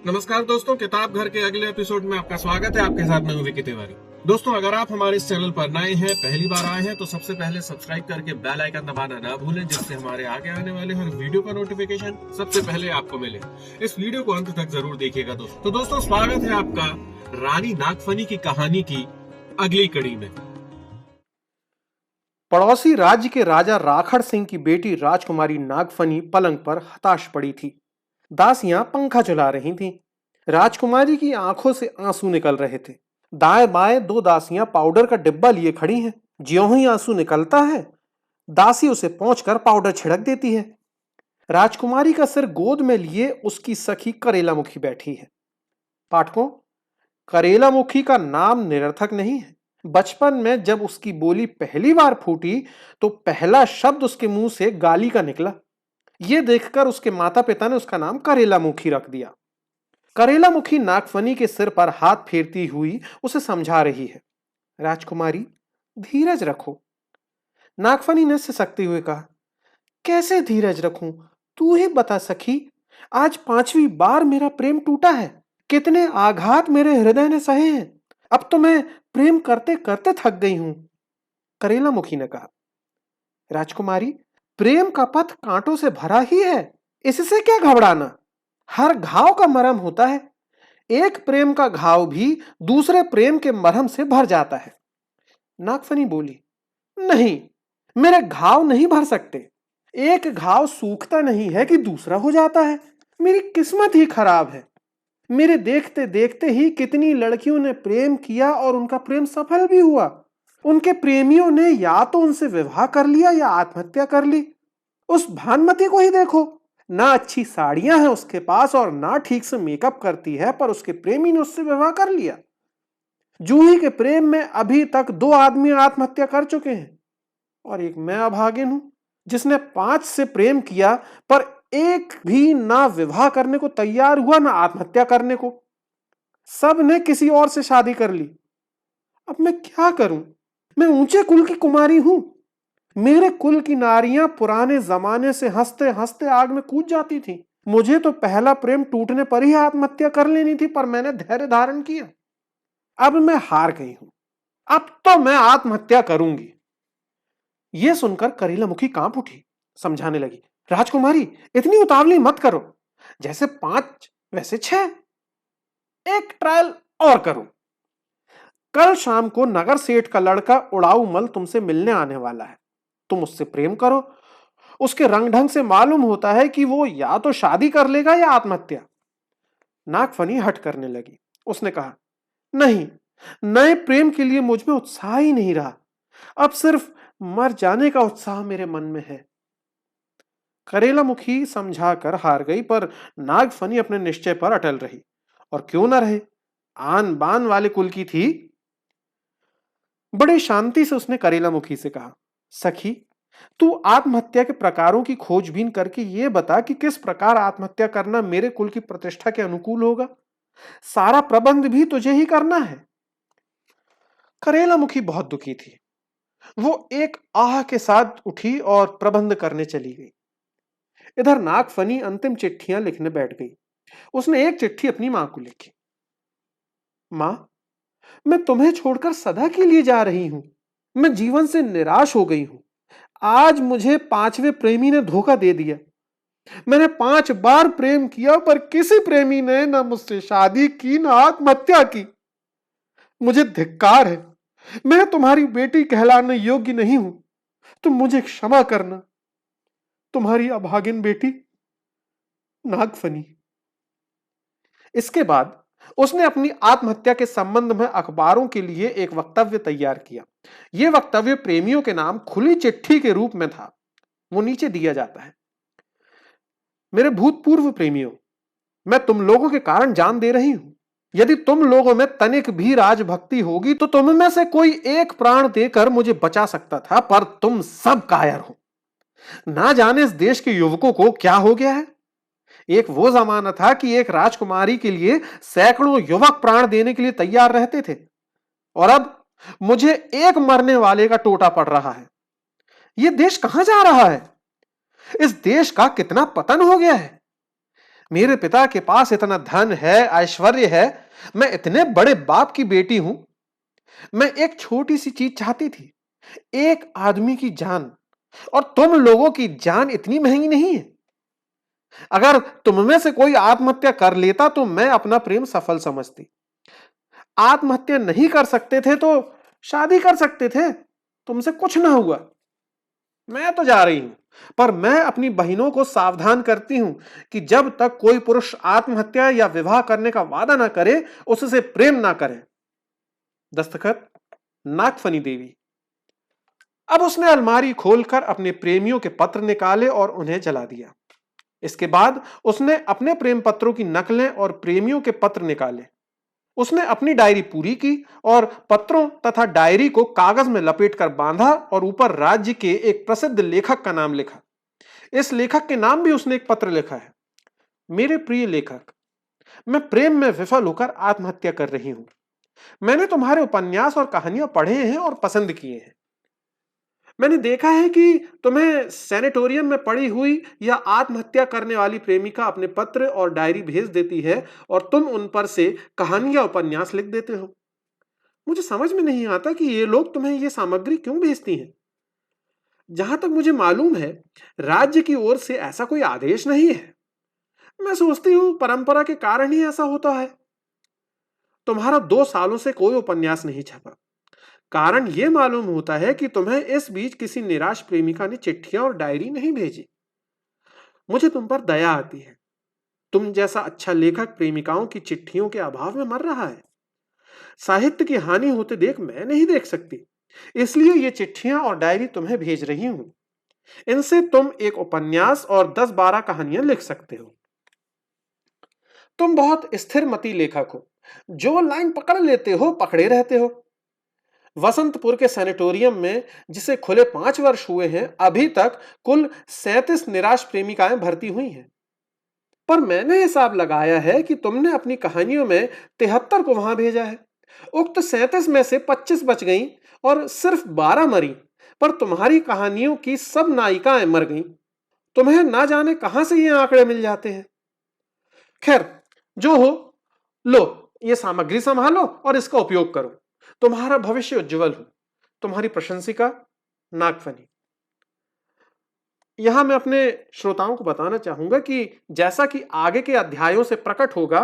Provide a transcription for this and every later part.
नमस्कार दोस्तों, किताब घर के अगले एपिसोड में आपका स्वागत है। आपके साथ मैं हूं विकी तिवारी। दोस्तों, अगर आप हमारे इस चैनल पर नए हैं, पहली बार आए हैं, तो सबसे पहले सब्सक्राइब करके बेल आइकन दबाना ना भूलें, जिससे हमारे आगे आने वाले हर वीडियो का नोटिफिकेशन सबसे पहले आपको मिले। इस वीडियो को अंत तक जरूर देखिएगा दोस्तों। तो दोस्तों, स्वागत है आपका रानी नागफनी की कहानी की अगली कड़ी में। पड़ोसी राज्य के राजा राखड़ सिंह की बेटी राजकुमारी नागफनी पलंग पर हताश पड़ी थी। दासियां पंखा चला रही थीं। राजकुमारी की आंखों से आंसू निकल रहे थे। दाएं बाएं दो दासियां पाउडर का डिब्बा लिए खड़ी हैं। ज्यों ही आंसू निकलता है, दासी उसे पहुंचकर पाउडर छिड़क देती है। राजकुमारी का सिर गोद में लिए उसकी सखी करेलामुखी बैठी है। पाठकों, करेलामुखी का नाम निरर्थक नहीं है। बचपन में जब उसकी बोली पहली बार फूटी तो पहला शब्द उसके मुंह से गाली का निकला। यह देखकर उसके माता पिता ने उसका नाम करेलामुखी रख दिया। करेलामुखी नागफनी के सिर पर हाथ फेरती हुई उसे समझा रही है। राजकुमारी, धीरज रखो। नागफनी ने सिसकते हुए कहा, कैसे धीरज रखूं? तू ही बता सखी। आज 5वीं बार मेरा प्रेम टूटा है। कितने आघात मेरे हृदय ने सहे हैं। अब तो मैं प्रेम करते करते थक गई हूं। करेलामुखी ने कहा, राजकुमारी, प्रेम का पथ कांटों से भरा ही है। इससे क्या घबराना? हर घाव का मरहम होता है। एक प्रेम का घाव भी दूसरे प्रेम के मरहम से भर जाता है। नागफनी बोली, नहीं, मेरे घाव नहीं भर सकते। एक घाव सूखता नहीं है कि दूसरा हो जाता है। मेरी किस्मत ही खराब है। मेरे देखते देखते ही कितनी लड़कियों ने प्रेम किया और उनका प्रेम सफल भी हुआ। उनके प्रेमियों ने या तो उनसे विवाह कर लिया या आत्महत्या कर ली। उस भानुमति को ही देखो, ना अच्छी साड़ियां हैं उसके पास और ना ठीक से मेकअप करती है, पर उसके प्रेमी ने उससे विवाह कर लिया। जूही के प्रेम में अभी तक 2 आदमी आत्महत्या कर चुके हैं और एक मैं अभागिन हूं, जिसने 5 से प्रेम किया पर एक भी ना विवाह करने को तैयार हुआ ना आत्महत्या करने को। सब ने किसी और से शादी कर ली। अब मैं क्या करूं? मैं ऊंचे कुल की कुमारी हूं। मेरे कुल की नारियां पुराने जमाने से हंसते हंसते आग में कूद जाती थी। मुझे तो पहला प्रेम टूटने पर ही आत्महत्या कर लेनी थी, पर मैंने धैर्य धारण किया। अब मैं हार गई हूं। अब तो मैं आत्महत्या करूंगी। यह सुनकर करेलामुखी कांप उठी। समझाने लगी, राजकुमारी, इतनी उतावली मत करो। जैसे 5 वैसे 6। एक ट्रायल और करो। कल शाम को नगर सेठ का लड़का उड़ाऊ मल तुमसे मिलने आने वाला है। तुम उससे प्रेम करो। उसके रंग ढंग से मालूम होता है कि वो या तो शादी कर लेगा या आत्महत्या। नागफनी हट करने लगी। उसने कहा, नहीं, नए प्रेम के लिए मुझ में उत्साह ही नहीं रहा। अब सिर्फ मर जाने का उत्साह मेरे मन में है। करेलामुखी समझाकर हार गई, पर नागफनी अपने निश्चय पर अटल रही। और क्यों न रहे, आन बान वाले कुल की थी। बड़ी शांति से उसने करेलामुखी से कहा, सखी, तू आत्महत्या के प्रकारों की खोजबीन करके यह बता कि किस प्रकार आत्महत्या करना मेरे कुल की प्रतिष्ठा के अनुकूल होगा। सारा प्रबंध भी तुझे ही करना है। करेलामुखी बहुत दुखी थी। वो एक आह के साथ उठी और प्रबंध करने चली गई। इधर नागफनी अंतिम चिट्ठियां लिखने बैठ गई। उसने एक चिट्ठी अपनी मां को लिखी। मां, मैं तुम्हें छोड़कर सदा के लिए जा रही हूं। मैं जीवन से निराश हो गई हूं। आज मुझे 5वें प्रेमी ने धोखा दे दिया। मैंने 5 बार प्रेम किया, पर किसी प्रेमी ने न मुझसे शादी की न आत्महत्या की। मुझे धिक्कार है। मैं तुम्हारी बेटी कहलाने योग्य नहीं हूं। तुम मुझे क्षमा करना। तुम्हारी अभागिन बेटी, नागफनी। इसके बाद उसने अपनी आत्महत्या के संबंध में अखबारों के लिए एक वक्तव्य तैयार किया। यह वक्तव्य प्रेमियों के नाम खुली चिट्ठी के रूप में था। वो नीचे दिया जाता है, मेरे भूतपूर्व प्रेमियों, मैं तुम लोगों के कारण जान दे रही हूं। यदि तुम लोगों में तनिक भी राजभक्ति होगी तो तुम में से कोई एक प्राण देकर मुझे बचा सकता था, पर तुम सब कायर हो। ना जाने इस देश के युवकों को क्या हो गया है। एक वो जमाना था कि एक राजकुमारी के लिए सैकड़ों युवक प्राण देने के लिए तैयार रहते थे, और अब मुझे एक मरने वाले का टोटा पड़ रहा है। यह देश कहां जा रहा है? इस देश का कितना पतन हो गया है। मेरे पिता के पास इतना धन है, ऐश्वर्य है, मैं इतने बड़े बाप की बेटी हूं। मैं एक छोटी सी चीज चाहती थी, एक आदमी की जान, और तुम लोगों की जान इतनी महंगी नहीं है। अगर तुम में से कोई आत्महत्या कर लेता तो मैं अपना प्रेम सफल समझती। आत्महत्या नहीं कर सकते थे तो शादी कर सकते थे, तुमसे कुछ ना हुआ। मैं तो जा रही हूं, पर मैं अपनी बहनों को सावधान करती हूं कि जब तक कोई पुरुष आत्महत्या या विवाह करने का वादा ना करे, उससे प्रेम ना करे। दस्तखत नागफनी देवी। अब उसने अलमारी खोलकर अपने प्रेमियों के पत्र निकाले और उन्हें जला दिया। इसके बाद उसने अपने प्रेम पत्रों की नकलें और प्रेमियों के पत्र निकाले। उसने अपनी डायरी पूरी की और पत्रों तथा डायरी को कागज में लपेटकर बांधा और ऊपर राज्य के एक प्रसिद्ध लेखक का नाम लिखा। इस लेखक के नाम भी उसने एक पत्र लिखा है। मेरे प्रिय लेखक, मैं प्रेम में विफल होकर आत्महत्या कर रही हूं। मैंने तुम्हारे उपन्यास और कहानियां पढ़े हैं और पसंद किए हैं। मैंने देखा है कि तुम्हें सैनिटोरियम में पड़ी हुई या आत्महत्या करने वाली प्रेमिका अपने पत्र और डायरी भेज देती है और तुम उन पर से कहानी या उपन्यास लिख देते हो। मुझे समझ में नहीं आता कि ये लोग तुम्हें ये सामग्री क्यों भेजती हैं। जहां तक मुझे मालूम है, राज्य की ओर से ऐसा कोई आदेश नहीं है। मैं सोचती हूँ परंपरा के कारण ही ऐसा होता है। तुम्हारा 2 सालों से कोई उपन्यास नहीं छपा। कारण यह मालूम होता है कि तुम्हें इस बीच किसी निराश प्रेमिका ने चिट्ठियां और डायरी नहीं भेजी। मुझे तुम पर दया आती है। तुम जैसा अच्छा लेखक प्रेमिकाओं की चिट्ठियों के अभाव में मर रहा है। साहित्य की हानि होते देख मैं नहीं देख सकती, इसलिए ये चिट्ठियां और डायरी तुम्हें भेज रही हूं। इनसे तुम एक उपन्यास और 10-12 कहानियां लिख सकते हो। तुम बहुत स्थिरमती लेखक हो, जो लाइन पकड़ लेते हो पकड़े रहते हो। वसंतपुर के सैनिटोरियम में, जिसे खुले 5 वर्ष हुए हैं, अभी तक कुल 37 निराश प्रेमिकाएं भर्ती हुई हैं। पर मैंने हिसाब लगाया है कि तुमने अपनी कहानियों में 73 को वहां भेजा है। उक्त 37 में से 25 बच गईं और सिर्फ 12 मरी, पर तुम्हारी कहानियों की सब नायिकाएं मर गईं। तुम्हें ना जाने कहां से ये आंकड़े मिल जाते हैं। खैर, जो हो, लो ये सामग्री संभालो और इसका उपयोग करो। तुम्हारा भविष्य उज्जवल हो। तुम्हारी प्रशंसिका, नागफनी। यहां मैं अपने श्रोताओं को बताना चाहूंगा कि जैसा कि आगे के अध्यायों से प्रकट होगा,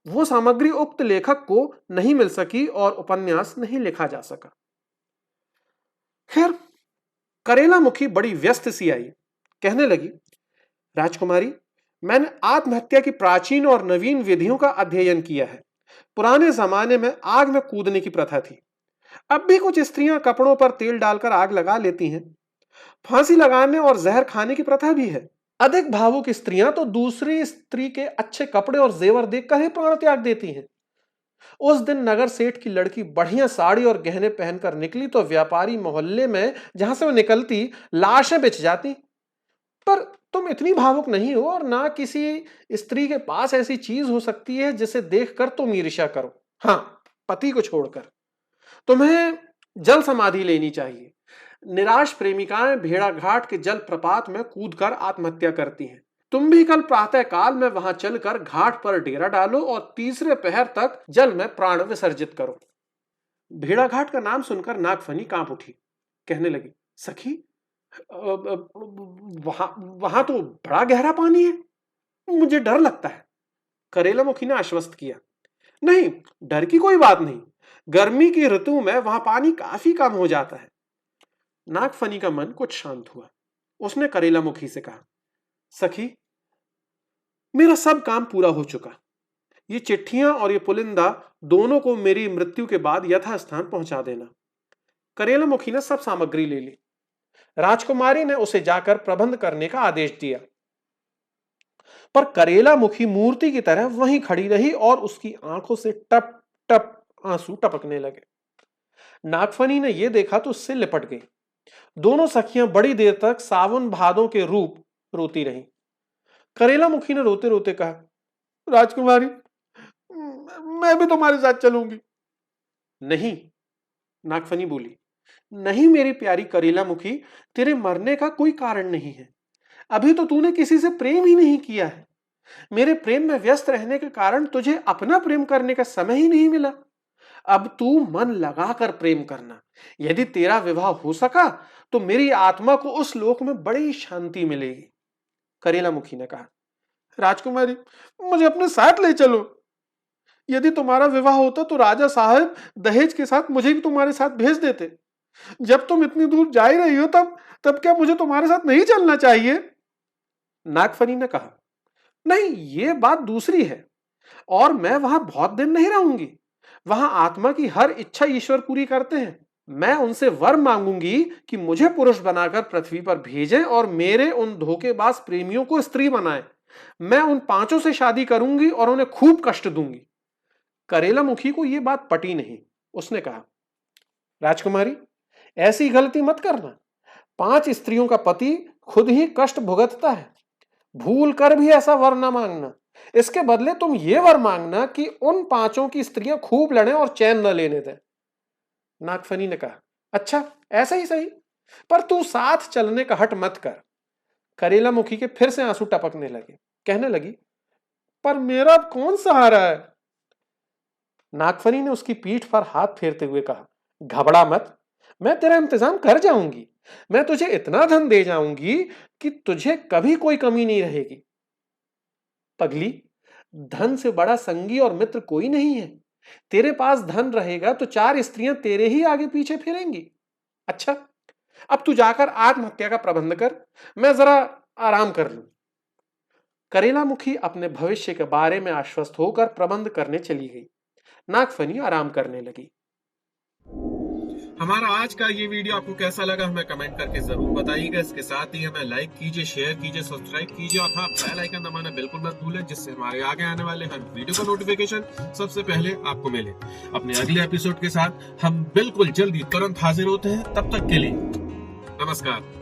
वो सामग्री उक्त लेखक को नहीं मिल सकी और उपन्यास नहीं लिखा जा सका। खैर, करेला मुखी बड़ी व्यस्त सी आई। कहने लगी, राजकुमारी, मैंने आत्महत्या की प्राचीन और नवीन विधियों का अध्ययन किया है। पुराने जमाने में आग में कूदने की प्रथा थी। अब भी कुछ स्त्रियां कपड़ों पर तेल डालकर आग लगा लेती हैं। फांसी लगाने और जहर खाने की प्रथा भी है। अधिक भावुक स्त्रियां तो दूसरी स्त्री के अच्छे कपड़े और जेवर देखकर ही प्राण त्याग देती हैं। उस दिन नगर सेठ की लड़की बढ़िया साड़ी और गहने पहनकर निकली तो व्यापारी मोहल्ले में जहां से वो निकलती लाशें बिछ जाती। पर तुम इतनी भावुक नहीं हो और ना किसी स्त्री के पास ऐसी चीज हो सकती है जिसे देखकर तुम ईर्ष्या करो। हाँ, पति को छोड़कर। तुम्हें जल समाधि लेनी चाहिए। निराश प्रेमिकाएं भेड़ाघाट के जल प्रपात में कूदकर आत्महत्या करती हैं। तुम भी कल प्रातः काल में वहां चलकर घाट पर डेरा डालो और तीसरे पहर तक जल में प्राण विसर्जित करो। भेड़ाघाट का नाम सुनकर नागफनी कांप उठी। कहने लगी, सखी, वहां वहां तो बड़ा गहरा पानी है, मुझे डर लगता है। करेला मुखी ने आश्वस्त किया, नहीं, डर की कोई बात नहीं। गर्मी की ऋतु में वहां पानी काफी कम हो जाता है। नागफनी का मन कुछ शांत हुआ। उसने करेला मुखी से कहा, सखी, मेरा सब काम पूरा हो चुका। ये चिट्ठियां और ये पुलिंदा दोनों को मेरी मृत्यु के बाद यथास्थान पहुंचा देना। करेला मुखी ने सब सामग्री ले ली। राजकुमारी ने उसे जाकर प्रबंध करने का आदेश दिया। पर करेला मुखी मूर्ति की तरह वहीं खड़ी रही और उसकी आंखों से टप टप आंसू टपकने लगे। नागफनी ने यह देखा तो उससे लिपट गई। दोनों सखियां बड़ी देर तक सावन भादों के रूप रोती रहीं। करेला मुखी ने रोते रोते कहा, राजकुमारी, मैं भी तुम्हारे साथ चलूंगी। नहीं, नागफनी बोली, नहीं मेरी प्यारी करेला मुखी, तेरे मरने का कोई कारण नहीं है। अभी तो तूने किसी से प्रेम ही नहीं किया है। मेरे प्रेम में व्यस्त रहने के कारण तुझे अपना प्रेम करने का समय ही नहीं मिला। अब तू मन लगाकर प्रेम करना। यदि तेरा विवाह हो सका तो मेरी आत्मा को उस लोक में बड़ी शांति मिलेगी। करेला मुखी ने कहा, राजकुमारी, मुझे अपने साथ ले चलो। यदि तुम्हारा विवाह होता तो राजा साहब दहेज के साथ मुझे भी तुम्हारे साथ भेज देते। जब तुम इतनी दूर जा ही रही हो तब क्या मुझे तुम्हारे साथ नहीं चलना चाहिए? नागफनी ने कहा, नहीं, ये बात दूसरी है और मैं वहां बहुत दिन नहीं रहूंगी। वहां आत्मा की हर इच्छा ईश्वर पूरी करते हैं। मैं उनसे वर मांगूंगी कि मुझे पुरुष बनाकर पृथ्वी पर भेजें और मेरे उन धोखेबाज प्रेमियों को स्त्री बनाएं। मैं उन 5 से शादी करूंगी और उन्हें खूब कष्ट दूंगी। करेला मुखी को यह बात पटी नहीं। उसने कहा, राजकुमारी, ऐसी गलती मत करना। 5 स्त्रियों का पति खुद ही कष्ट भुगतता है। भूल कर भी ऐसा वर न मांगना। इसके बदले तुम ये वर मांगना कि उन 5 की स्त्रियां खूब लड़ें और चैन न लेने दें। नागफनी ने कहा, अच्छा, ऐसा ही सही, पर तू साथ चलने का हट मत कर। करेला मुखी के फिर से आंसू टपकने लगे। कहने लगी, पर मेरा अब कौन सहारा है? नागफनी ने उसकी पीठ पर हाथ फेरते हुए कहा, घबरा मत, मैं तेरा इंतजाम कर जाऊंगी। मैं तुझे इतना धन दे जाऊंगी कि तुझे कभी कोई कमी नहीं रहेगी। पगली, धन से बड़ा संगी और मित्र कोई नहीं है। तेरे पास धन रहेगा तो 4 स्त्रियां तेरे ही आगे पीछे फिरेंगी। अच्छा, अब तू जाकर आत्महत्या का प्रबंध कर, मैं जरा आराम कर लूं। करेला मुखी अपने भविष्य के बारे में आश्वस्त होकर प्रबंध करने चली गई। नागफनी आराम करने लगी। हमारा आज का ये वीडियो आपको कैसा लगा हमें कमेंट करके जरूर बताइएगा। इसके साथ ही हमें लाइक कीजिए, शेयर कीजिए, सब्सक्राइब कीजिए और हाँ, बेल आइकन दबाना बिल्कुल मत भूलें, जिससे हमारे आगे आने वाले हर वीडियो का नोटिफिकेशन सबसे पहले आपको मिले। अपने अगले एपिसोड के साथ हम बिल्कुल जल्दी तुरंत हाजिर होते हैं। तब तक के लिए नमस्कार।